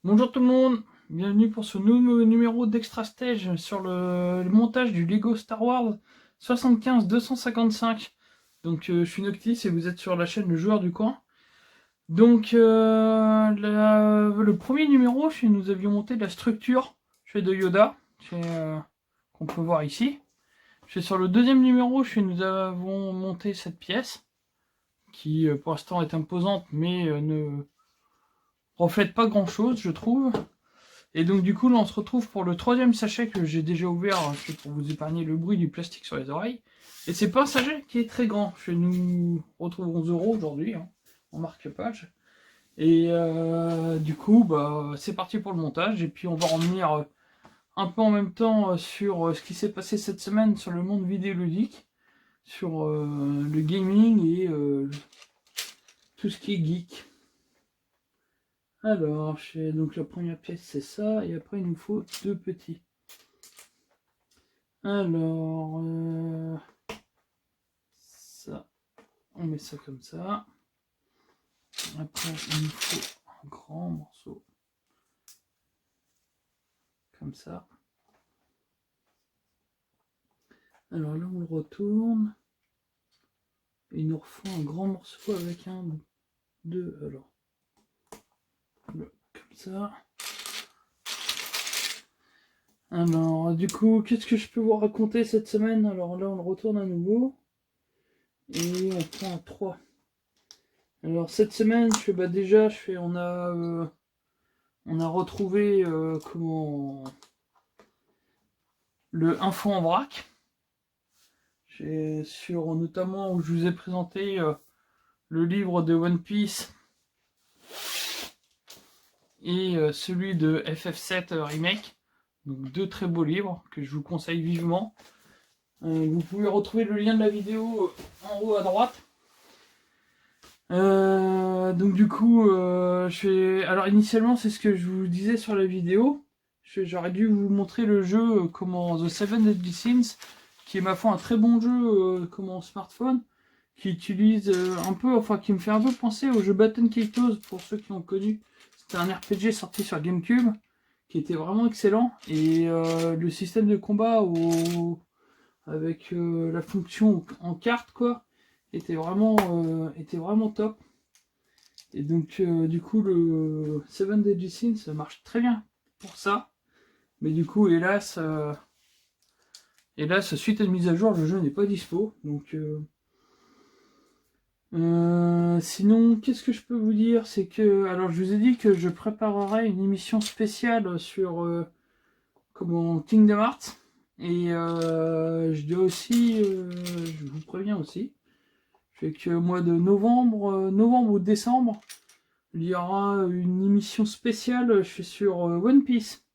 Bonjour tout le monde, bienvenue pour ce nouveau numéro d'Extra Stage sur le montage du Lego Star Wars 75-255. Donc je suis Noctis et vous êtes sur la chaîne Le Joueur du Coin. Donc le premier numéro, nous avions monté la structure de Yoda, qu'on peut voir ici. Sur le deuxième numéro, nous avons monté cette pièce, qui pour l'instant est imposante mais ne reflète pas grand chose je trouve. Et donc du coup là on se retrouve pour le troisième sachet que j'ai déjà ouvert, pour vous épargner le bruit du plastique sur les oreilles. Et c'est pas un sachet qui est très grand. Nous retrouvons 11 € aujourd'hui, en marque-page. Et du coup c'est parti pour le montage. Et puis on va revenir un peu en même temps sur ce qui s'est passé cette semaine sur le monde vidéoludique, sur le gaming et tout ce qui est geek. Alors, donc la première pièce c'est ça, et après il nous faut deux petits. Alors, ça, on met ça comme ça. Après il nous faut un grand morceau, comme ça. Alors là on le retourne, et il nous refait un grand morceau avec un, deux, alors, là, comme ça. Alors, du coup, qu'est-ce que je peux vous raconter cette semaine? Alors là, on le retourne à nouveau. Et on prend un 3. Alors, cette semaine, on a retrouvé, le info en vrac. Notamment où je vous ai présenté le livre de One Piece et celui de FF7 Remake. Donc deux très beaux livres que je vous conseille vivement. Vous pouvez retrouver le lien de la vidéo en haut à droite. Donc du coup, alors initialement c'est ce que je vous disais sur la vidéo. J'aurais dû vous montrer le jeu The Seven Deadly Sins, qui est ma foi un très bon jeu smartphone, qui utilise qui me fait un peu penser au jeu Baton Kaitos pour ceux qui ont connu. C'était un RPG sorti sur GameCube qui était vraiment excellent, et le système de combat avec la fonction en carte était vraiment top. Et donc du coup le Seven Deadly Sins ça marche très bien pour ça, mais du coup hélas suite à une mise à jour le jeu n'est pas dispo. Donc sinon, qu'est-ce que je peux vous dire? C'est que, alors je vous ai dit que je préparerai une émission spéciale sur Kingdom Hearts. Et je dois aussi, je vous préviens aussi, que au mois de novembre ou décembre, il y aura une émission spéciale sur One Piece.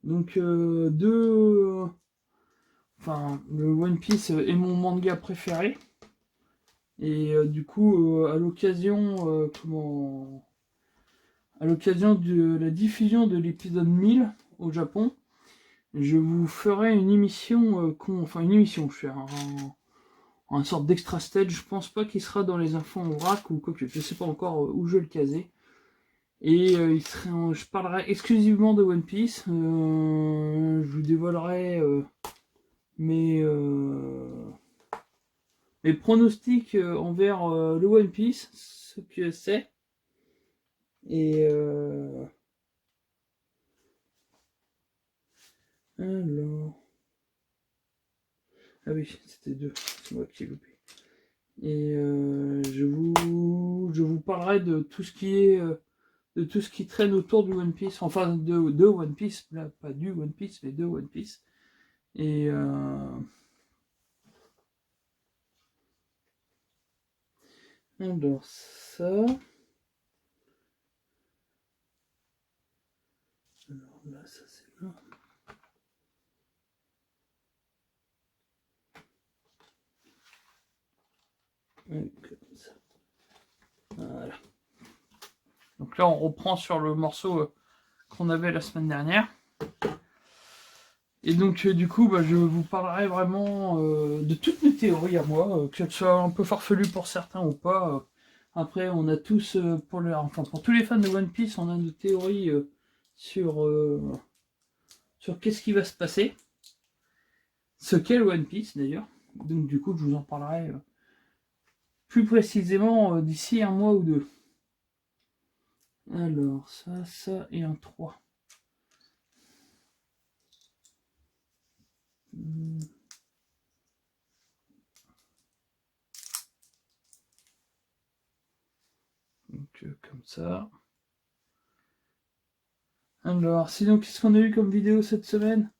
Donc le One Piece est mon manga préféré. Et du coup, à l'occasion de la diffusion de l'épisode 1000 au Japon, je vous ferai une émission, je fais un sorte d'extra stage. Je pense pas qu'il sera dans les infos en vrac ou quoi que je sais pas encore où je vais le caser. Et je parlerai exclusivement de One Piece. Je vous dévoilerai mes pronostics envers le One Piece, ce que c'est. Et alors. Ah oui, c'était deux. C'est moi qui ai loupé. Et je vous parlerai de tout ce qui traîne autour du One Piece, enfin de One Piece, là, pas du One Piece, mais de One Piece. Et alors ça. Alors là, ça c'est là. Comme ça. Voilà. Donc là, on reprend sur le morceau qu'on avait la semaine dernière. Et donc du coup, je vous parlerai vraiment de toutes mes théories à moi, qu'elles soient un peu farfelues pour certains ou pas. Après, on a tous, pour tous les fans de One Piece, on a nos théories sur qu'est-ce qui va se passer. Ce qu'est le One Piece d'ailleurs. Donc du coup je vous en parlerai plus précisément d'ici 1 mois ou 2. Alors ça et un 3. Donc comme ça. Alors sinon qu'est-ce qu'on a eu comme vidéo cette semaine?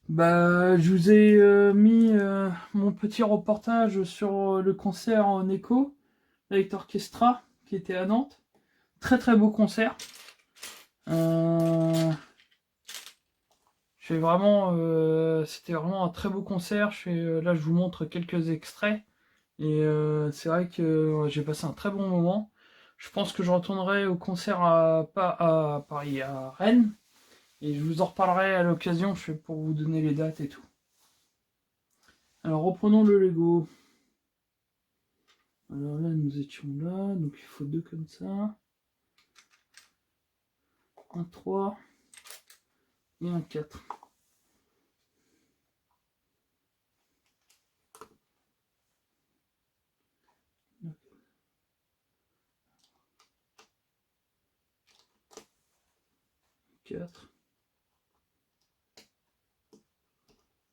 Bah, je vous ai mis mon petit reportage sur le concert en écho avec l'orchestra qui était à Nantes. Très très beau concert. C'était vraiment un très beau concert. Là, je vous montre quelques extraits et c'est vrai que j'ai passé un très bon moment. Je pense que je retournerai au concert à Paris, à Rennes, et je vous en reparlerai à l'occasion. Pour vous donner les dates et tout. Alors reprenons le Lego. Alors là nous étions là, donc il faut 2 comme ça. Un 3 et un 4.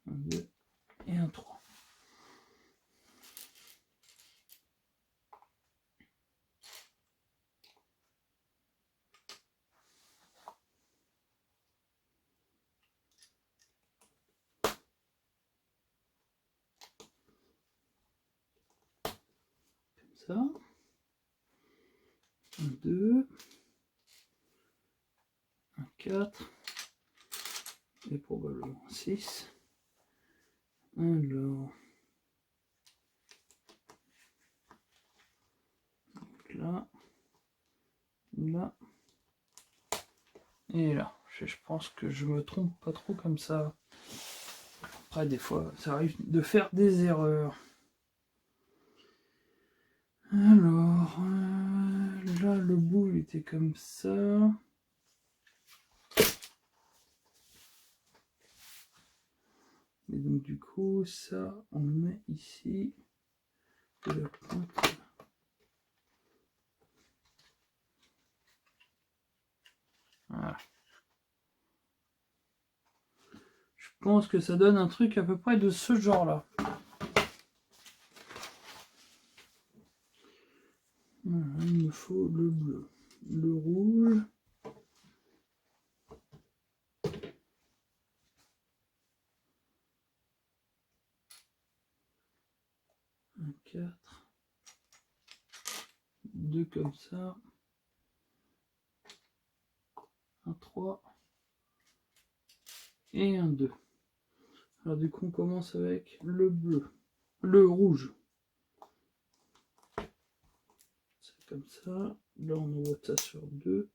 Un 2 et un 3. Ça, un 2, un 4, et probablement 6. Alors, là, là, et là. Je pense que je me trompe pas trop comme ça. Après, des fois, ça arrive de faire des erreurs. Alors, là, le bout, il était comme ça. Et donc du coup, ça, on le met ici. Et la pointe. Voilà. Je pense que ça donne un truc à peu près de ce genre-là. Voilà, il me faut le bleu, le rouge. Un 4. 2 comme ça. Un 3. Et un 2. Alors du coup on commence avec le bleu. Le rouge. C'est comme ça. Là on envoie ça sur 2.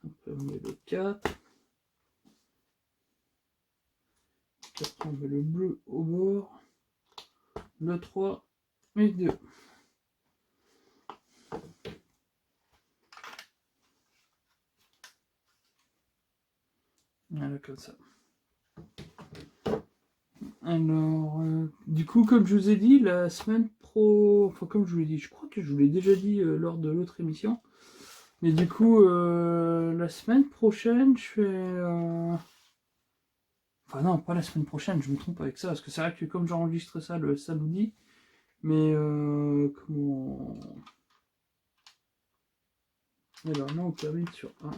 Après on met le 4. 4 on met le bleu au bord. Le 3 et 2. Voilà, comme ça. Alors, du coup, comme je vous ai dit, la semaine pro... Enfin, comme je vous l'ai dit, je crois que je vous l'ai déjà dit lors de l'autre émission. Mais du coup, la semaine prochaine, je fais... Enfin non, pas la semaine prochaine, je me trompe avec ça. Parce que c'est vrai que comme j'enregistre ça le samedi, mais comment... Alors là, on termine sur 1.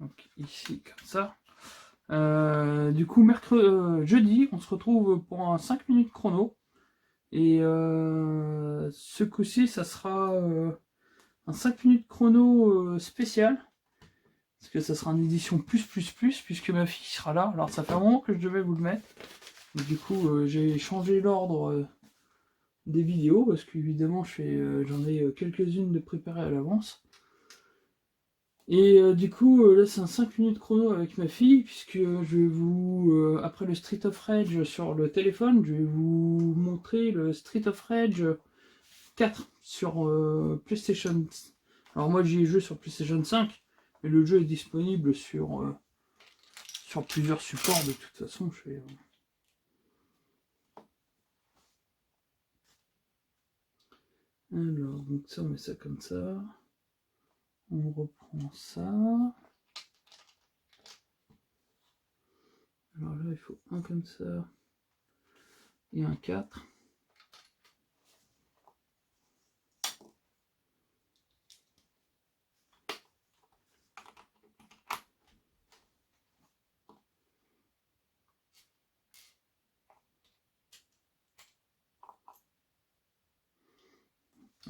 Donc ici, comme ça. Du coup, jeudi, on se retrouve pour un 5 minutes chrono. Et ce coup-ci, ça sera un 5 minutes chrono spécial. Parce que ça sera une édition puisque ma fille sera là. Alors ça fait un moment que je devais vous le mettre. Et du coup, j'ai changé l'ordre des vidéos. Parce qu'évidemment, j'en ai quelques-unes de préparées à l'avance. Et du coup, là c'est un 5 minutes chrono avec ma fille, puisque je vais vous, après le Street of Rage sur le téléphone, je vais vous montrer le Street of Rage 4 sur PlayStation. Alors moi j'y ai joué sur PlayStation 5, Mais le jeu est disponible sur plusieurs supports de toute façon. Alors, donc ça, on met ça comme ça. On reprend ça. Alors là, il faut un comme ça et un 4.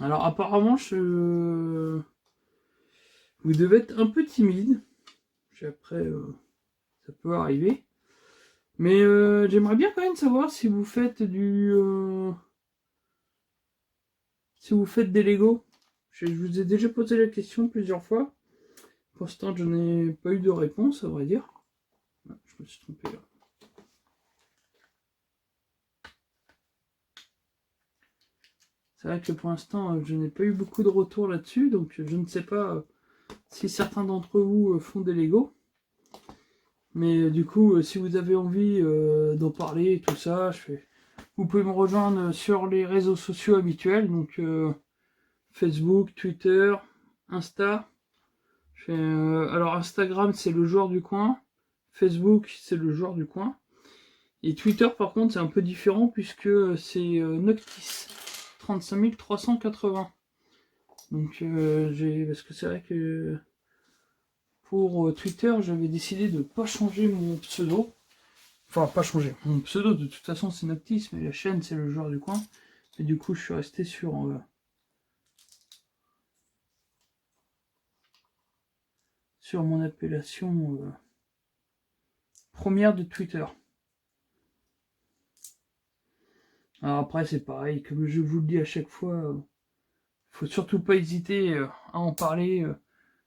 Alors apparemment, vous devez être un peu timide. Après, ça peut arriver. Mais j'aimerais bien quand même savoir si vous faites si vous faites des Lego. Je vous ai déjà posé la question plusieurs fois. Pour l'instant, je n'ai pas eu de réponse, à vrai dire. Ah, je me suis trompé là. C'est vrai que pour l'instant, je n'ai pas eu beaucoup de retours là-dessus, donc je ne sais pas si certains d'entre vous font des Lego. Mais du coup, si vous avez envie d'en parler, tout ça, vous pouvez me rejoindre sur les réseaux sociaux habituels, donc Facebook, Twitter, Insta. Alors Instagram, c'est le joueur du coin. Facebook, c'est le joueur du coin. Et Twitter, par contre, c'est un peu différent puisque c'est Noctis 35 380. Donc, parce que c'est vrai que pour Twitter, j'avais décidé de ne pas changer mon pseudo. Enfin, pas changer. Mon pseudo, de toute façon, c'est Noctis, mais la chaîne, c'est le joueur du coin. Et du coup, je suis resté sur mon appellation première de Twitter. Alors après, c'est pareil, comme je vous le dis à chaque fois, faut surtout pas hésiter à en parler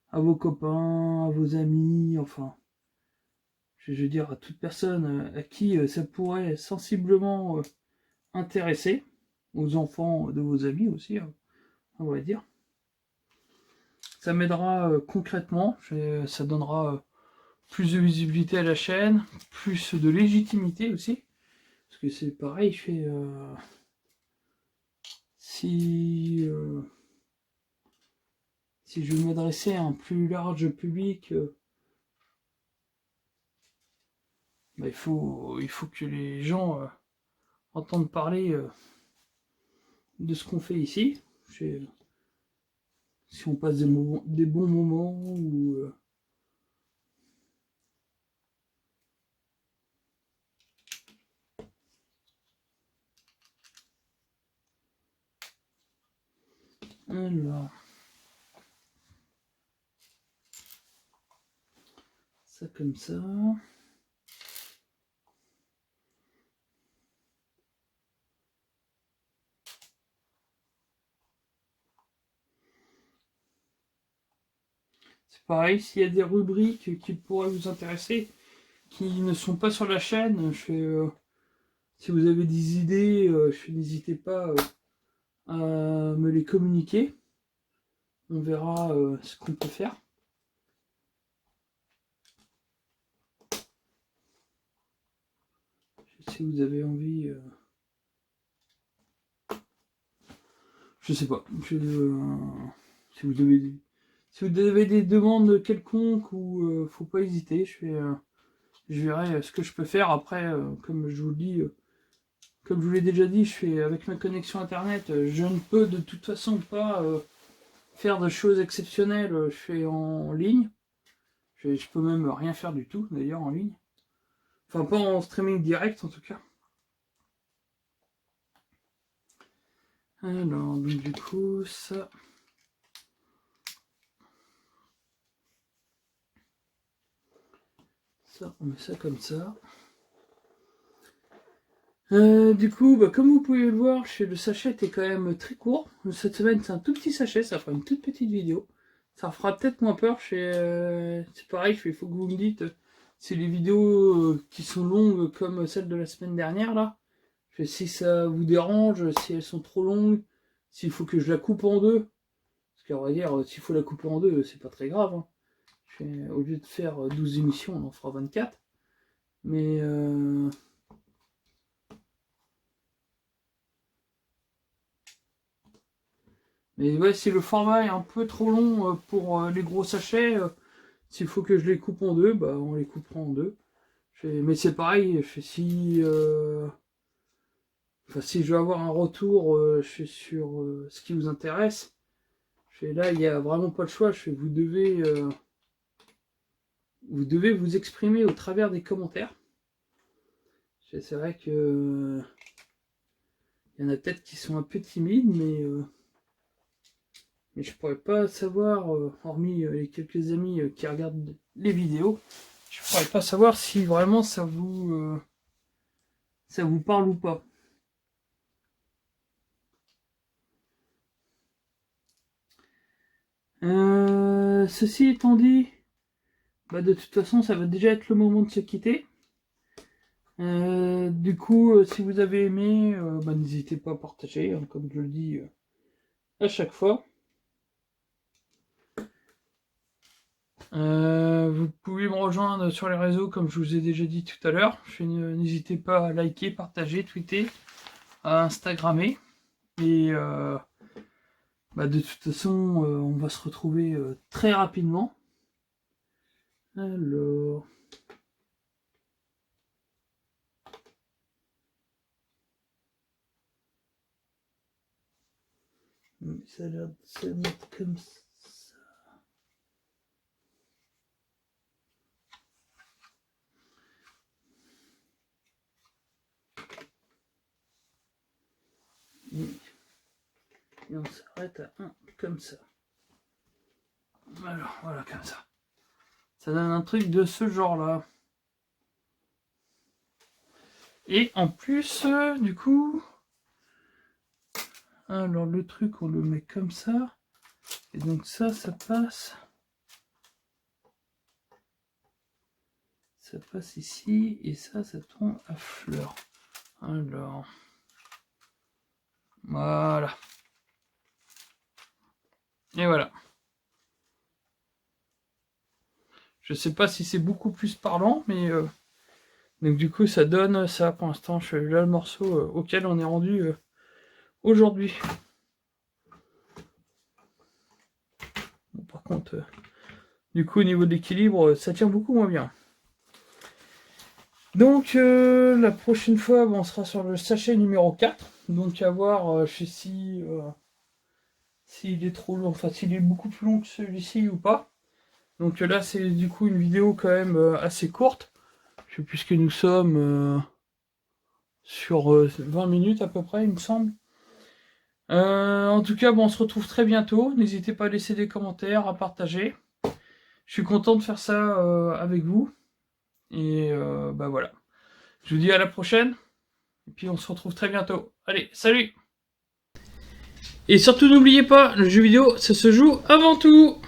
à vos copains, à vos amis, enfin, je veux dire à toute personne à qui ça pourrait sensiblement intéresser, aux enfants de vos amis aussi, on va dire. Ça m'aidera concrètement, ça donnera plus de visibilité à la chaîne, plus de légitimité aussi, parce que c'est pareil, si je veux m'adresser à un plus large public, bah, il faut que les gens entendent parler de ce qu'on fait ici. Si on passe des bons moments ou alors, ça comme ça. C'est pareil, s'il y a des rubriques qui pourraient vous intéresser, qui ne sont pas sur la chaîne, si vous avez des idées, n'hésitez pas à me les communiquer. On verra ce qu'on peut faire. Si vous avez envie, je sais pas. Si vous avez des demandes quelconques ou faut pas hésiter. Je verrai ce que je peux faire. Après, comme je vous le dis, comme je vous l'ai déjà dit, avec ma connexion internet, je ne peux de toute façon pas faire de choses exceptionnelles. Je fais en ligne. Je peux même rien faire du tout d'ailleurs en ligne. Enfin, pas en streaming direct en tout cas. Alors, donc du coup, ça. Ça, on met ça comme ça. Du coup, comme vous pouvez le voir, le sachet est quand même très court. Cette semaine, c'est un tout petit sachet, ça fera une toute petite vidéo. Ça fera peut-être moins peur. C'est pareil, il faut que vous me dites si les vidéos qui sont longues comme celle de la semaine dernière, là, si ça vous dérange, si elles sont trop longues, s'il faut que je la coupe en deux. Parce qu'à vrai dire, s'il faut la couper en deux, c'est pas très grave. Hein. Au lieu de faire 12 émissions, on en fera 24. Mais ouais, si le format est un peu trop long pour les gros sachets, s'il faut que je les coupe en deux, bah on les coupera en deux. Mais c'est pareil, si si je veux avoir un retour sur ce qui vous intéresse, là il n'y a vraiment pas le choix. Vous devez vous exprimer au travers des commentaires. C'est vrai que il y en a peut-être qui sont un peu timides, mais je pourrais pas savoir, hormis les quelques amis qui regardent les vidéos, je pourrais pas savoir si vraiment ça vous parle ou pas. Ceci étant dit, de toute façon, ça va déjà être le moment de se quitter. Du coup, si vous avez aimé, n'hésitez pas à partager, hein, comme je le dis à chaque fois. Vous pouvez me rejoindre sur les réseaux, comme je vous ai déjà dit tout à l'heure. N'hésitez pas à liker, partager, tweeter, à Instagrammer. Et de toute façon, on va se retrouver très rapidement. Alors... ça a l'air de se mettre comme ça. Et on s'arrête à 1 comme ça. Alors, voilà, comme ça. Ça donne un truc de ce genre-là. Et en plus, du coup... Alors, le truc, on le met comme ça. Et donc ça passe. Ça passe ici. Et ça tombe à fleur. Alors... Voilà. Et voilà. Je sais pas si c'est beaucoup plus parlant, mais... Donc du coup, ça donne ça. Pour l'instant, je fais là le morceau auquel on est rendu aujourd'hui. Bon, par contre, du coup, au niveau de l'équilibre, ça tient beaucoup moins bien. Donc, la prochaine fois, on sera sur le sachet numéro 4. Donc, à voir s'il est trop long, enfin, s'il est beaucoup plus long que celui-ci ou pas. Donc là, c'est du coup une vidéo quand même assez courte. Puisque nous sommes sur 20 minutes à peu près, il me semble. En tout cas, on se retrouve très bientôt. N'hésitez pas à laisser des commentaires, à partager. Je suis content de faire ça avec vous. Et voilà. Je vous dis à la prochaine. Et puis on se retrouve très bientôt. Allez, salut! Et surtout n'oubliez pas, le jeu vidéo, ça se joue avant tout!